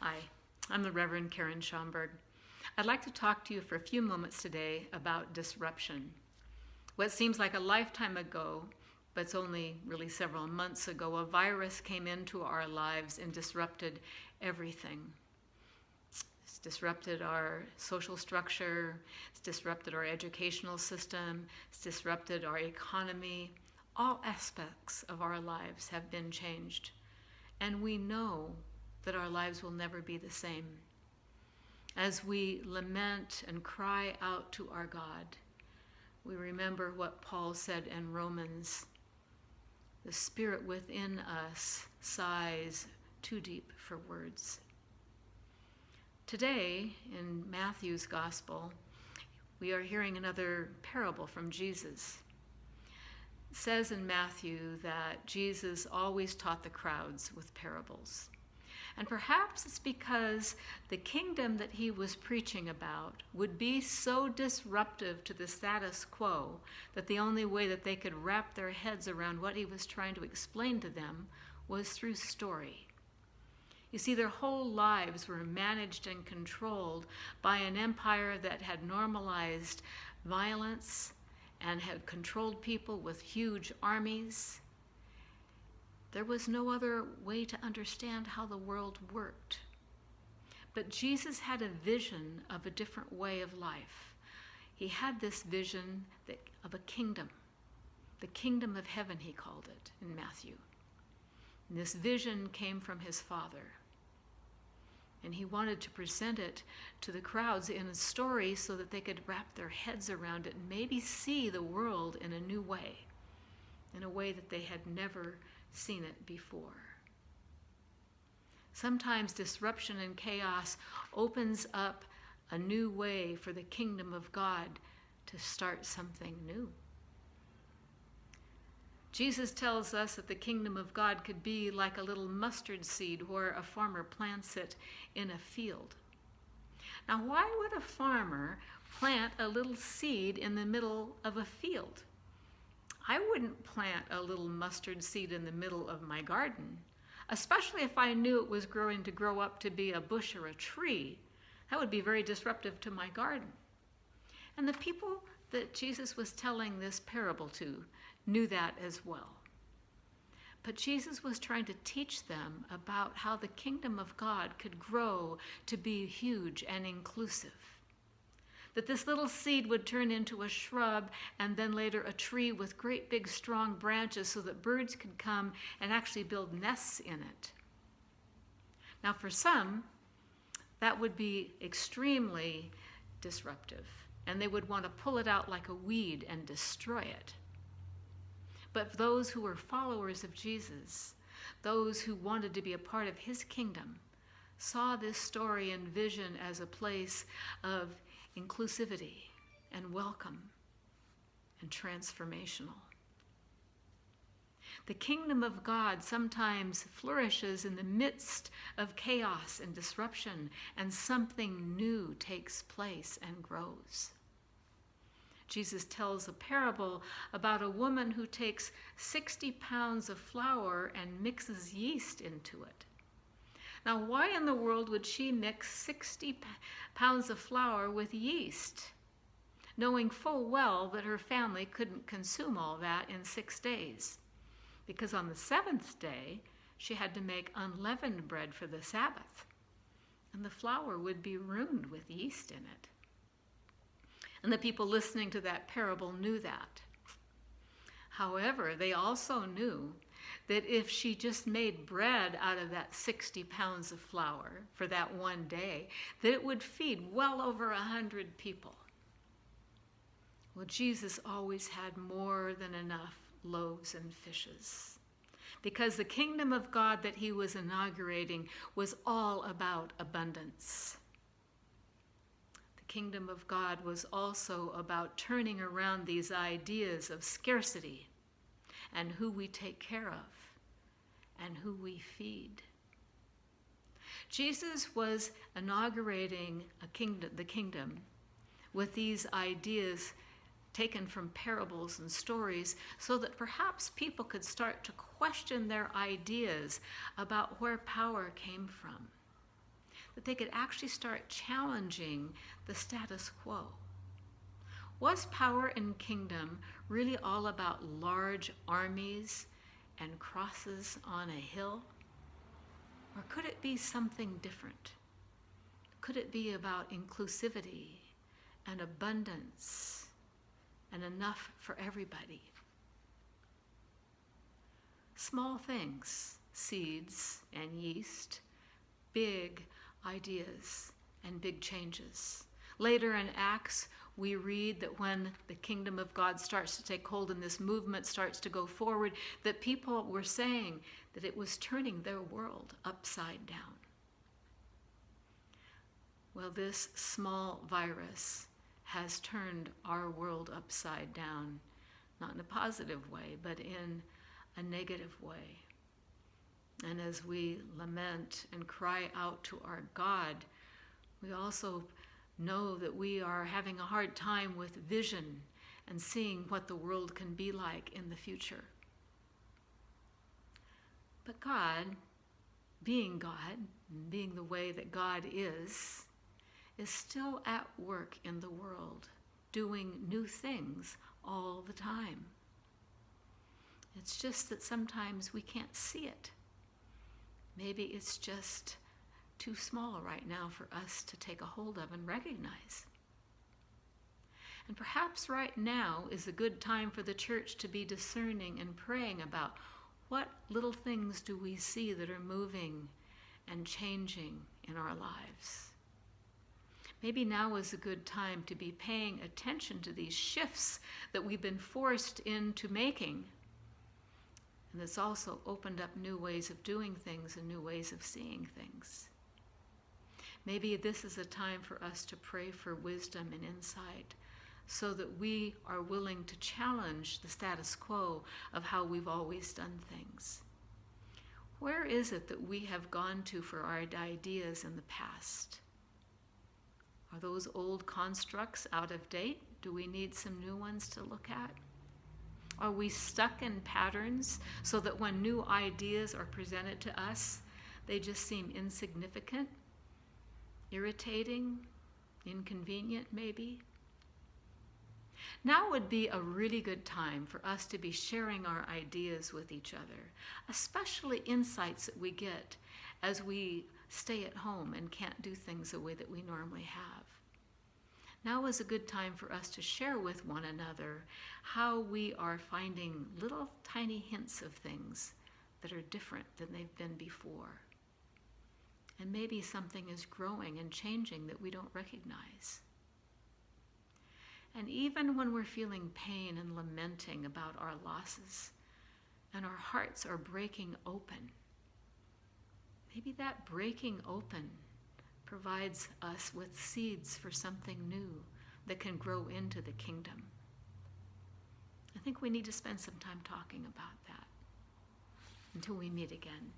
Hi, I'm the Reverend Karen Schomburg. I'd like to talk to you for a few moments today about disruption. What seems like a lifetime ago, but it's only really several months ago, a virus came into our lives and disrupted everything. It's disrupted our social structure, it's disrupted our educational system, it's disrupted our economy. All aspects of our lives have been changed, and we know that our lives will never be the same. As we lament and cry out to our God, we remember what Paul said in Romans. The spirit within us sighs too deep for words. Today, in Matthew's Gospel, we are hearing another parable from Jesus. It says in Matthew that Jesus always taught the crowds with parables. And perhaps it's because the kingdom that he was preaching about would be so disruptive to the status quo that the only way that they could wrap their heads around what he was trying to explain to them was through story. You see, their whole lives were managed and controlled by an empire that had normalized violence and had controlled people with huge armies. There was no other way to understand how the world worked. But Jesus had a vision of a different way of life. He had this vision of a kingdom. The kingdom of heaven, he called it in Matthew. And this vision came from his Father. And he wanted to present it to the crowds in a story so that they could wrap their heads around it and maybe see the world in a new way, in a way that they had never seen it before. Sometimes disruption and chaos opens up a new way for the kingdom of God to start something new. Jesus tells us that the kingdom of God could be like a little mustard seed where a farmer plants it in a field. Now, why would a farmer plant a little seed in the middle of a field? I wouldn't plant a little mustard seed in the middle of my garden, especially if I knew it was growing to grow up to be a bush or a tree. That would be very disruptive to my garden. And the people that Jesus was telling this parable to knew that as well. But Jesus was trying to teach them about how the kingdom of God could grow to be huge and inclusive. That this little seed would turn into a shrub and then later a tree with great big strong branches so that birds could come and actually build nests in it. Now for some, that would be extremely disruptive, and they would want to pull it out like a weed and destroy it. But those who were followers of Jesus, those who wanted to be a part of his kingdom, saw this story and vision as a place of inclusivity and welcome and transformational. The kingdom of God sometimes flourishes in the midst of chaos and disruption, and something new takes place and grows. Jesus tells a parable about a woman who takes 60 pounds of flour and mixes yeast into it. Now, why in the world would she mix 60 pounds of flour with yeast, knowing full well that her family couldn't consume all that in 6 days? Because on the 7th day, she had to make unleavened bread for the Sabbath, and the flour would be ruined with yeast in it. And the people listening to that parable knew that. However, they also knew that if she just made bread out of that 60 pounds of flour for that one day, that it would feed well over 100 people. Well, Jesus always had more than enough loaves and fishes, because the kingdom of God that he was inaugurating was all about abundance. The kingdom of God was also about turning around these ideas of scarcity and who we take care of and who we feed. Jesus was inaugurating the kingdom with these ideas taken from parables and stories so that perhaps people could start to question their ideas about where power came from. that they could actually start challenging the status quo. Was power and kingdom really all about large armies and crosses on a hill? Or could it be something different? Could it be about inclusivity and abundance and enough for everybody? Small things, seeds and yeast, big ideas and big changes. Later in Acts, we read that when the kingdom of God starts to take hold and this movement starts to go forward, that people were saying that it was turning their world upside down. Well, this small virus has turned our world upside down, not in a positive way, but in a negative way. And as we lament and cry out to our God, we also know that we are having a hard time with vision and seeing what the world can be like in the future. But God, being the way that God is still at work in the world, doing new things all the time. It's just that sometimes we can't see it. Maybe it's just too small right now for us to take a hold of and recognize. And perhaps right now is a good time for the church to be discerning and praying about what little things do we see that are moving and changing in our lives. Maybe now is a good time to be paying attention to these shifts that we've been forced into making. And it's also opened up new ways of doing things and new ways of seeing things. Maybe this is a time for us to pray for wisdom and insight so that we are willing to challenge the status quo of how we've always done things. Where is it that we have gone to for our ideas in the past? Are those old constructs out of date? Do we need some new ones to look at? Are we stuck in patterns so that when new ideas are presented to us, they just seem insignificant, irritating, inconvenient maybe? Now would be a really good time for us to be sharing our ideas with each other, especially insights that we get as we stay at home and can't do things the way that we normally have. Now is a good time for us to share with one another how we are finding little tiny hints of things that are different than they've been before. And maybe something is growing and changing that we don't recognize. And even when we're feeling pain and lamenting about our losses, and our hearts are breaking open, maybe that breaking open provides us with seeds for something new that can grow into the kingdom. I think we need to spend some time talking about that until we meet again.